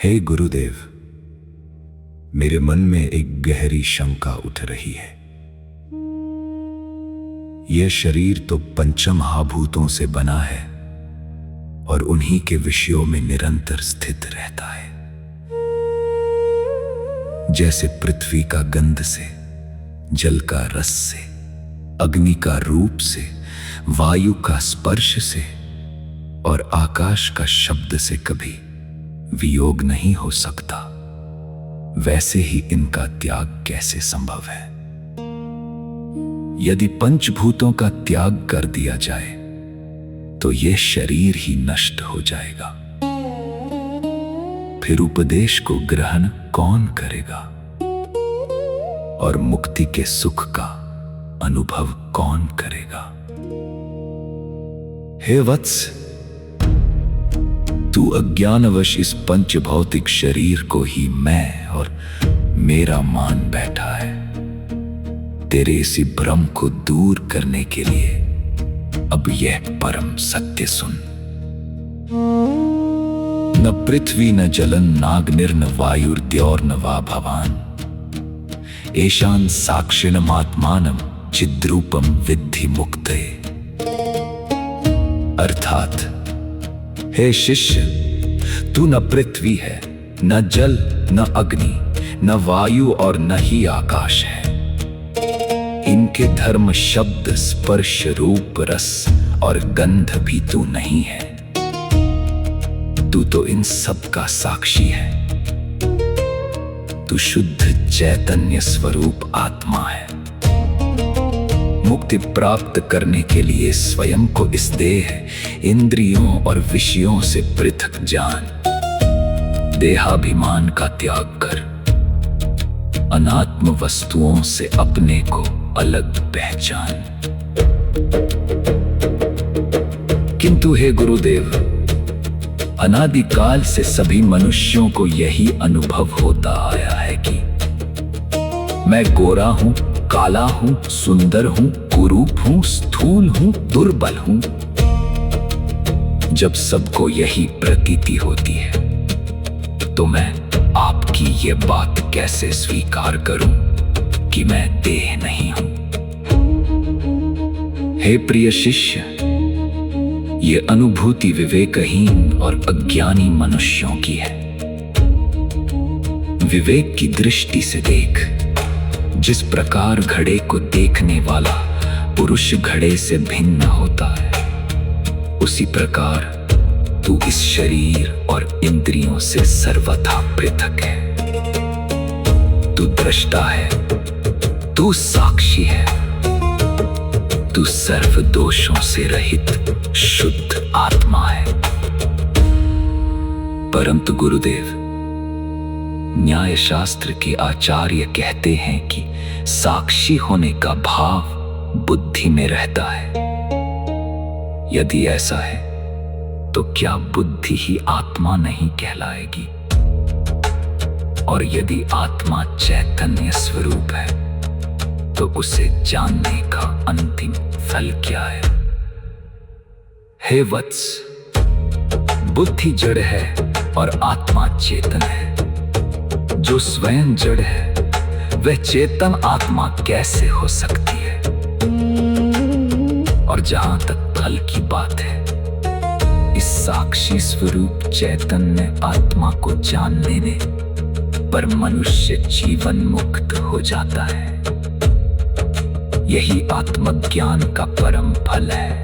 हे गुरुदेव, मेरे मन में एक गहरी शंका उठ रही है। यह शरीर तो पंचमहाभूतों से बना है और उन्हीं के विषयों में निरंतर स्थित रहता है। जैसे पृथ्वी का गंध से, जल का रस से, अग्नि का रूप से, वायु का स्पर्श से और आकाश का शब्द से कभी वियोग नहीं हो सकता, वैसे ही इनका त्याग कैसे संभव है? यदि पंचभूतों का त्याग कर दिया जाए तो यह शरीर ही नष्ट हो जाएगा। फिर उपदेश को ग्रहण कौन करेगा और मुक्ति के सुख का अनुभव कौन करेगा? हे वत्स, तू अज्ञानवश इस पंच भौतिक शरीर को ही मैं और मेरा मान बैठा है। तेरे इसी भ्रम को दूर करने के लिए अब यह परम सत्य सुन। न पृथ्वी न जलन नाग्निर्न वायुर्द्यौर्न वा भवान, एशान साक्षिणमात्मानं चिद्रूपम विद्धि मुक्ते। अर्थात, हे शिष्य, तू न पृथ्वी है, न जल, न अग्नि, न वायु और न ही आकाश है। इनके धर्म, शब्द, स्पर्श, रूप, रस और गंध भी तू नहीं है। तू तो इन सब का साक्षी है। तू शुद्ध चैतन्य स्वरूप आत्मा है। मुक्ति प्राप्त करने के लिए स्वयं को इस देह, इंद्रियों और विषयों से पृथक जान। देहाभिमान का त्याग कर अनात्म वस्तुओं से अपने को अलग पहचान। किंतु हे गुरुदेव, अनादिकाल से सभी मनुष्यों को यही अनुभव होता आया है कि मैं गोरा हूं, काला हूं, सुंदर हूं, कुरूप हूं, स्थूल हूं, दुर्बल हूं। जब सबको यही प्रतीति होती है तो मैं आपकी ये बात कैसे स्वीकार करूं कि मैं देह नहीं हूं? हे प्रिय शिष्य, ये अनुभूति विवेकहीन और अज्ञानी मनुष्यों की है। विवेक की दृष्टि से देख। जिस प्रकार घड़े को देखने वाला पुरुष घड़े से भिन्न होता है, उसी प्रकार तू इस शरीर और इंद्रियों से सर्वथा पृथक है। तू दृष्टा है, तू साक्षी है, तू सर्व दोषों से रहित शुद्ध आत्मा है। परंतु गुरुदेव, न्याय शास्त्र के आचार्य कहते हैं कि साक्षी होने का भाव बुद्धि में रहता है। यदि ऐसा है तो क्या बुद्धि ही आत्मा नहीं कहलाएगी? और यदि आत्मा चैतन्य स्वरूप है तो उसे जानने का अंतिम फल क्या है? हे वत्स, बुद्धि जड़ है और आत्मा चेतन है। जो स्वयं जड़ है वह चेतन आत्मा कैसे हो सकती है? और जहां तक फल की बात है, इस साक्षी स्वरूप चैतन्य आत्मा को जान लेने पर मनुष्य जीवन मुक्त हो जाता है। यही आत्मज्ञान का परम फल है।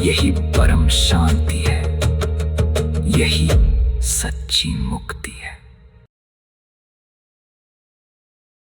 यही परम शांति है। यही सच्ची मुक्ति है।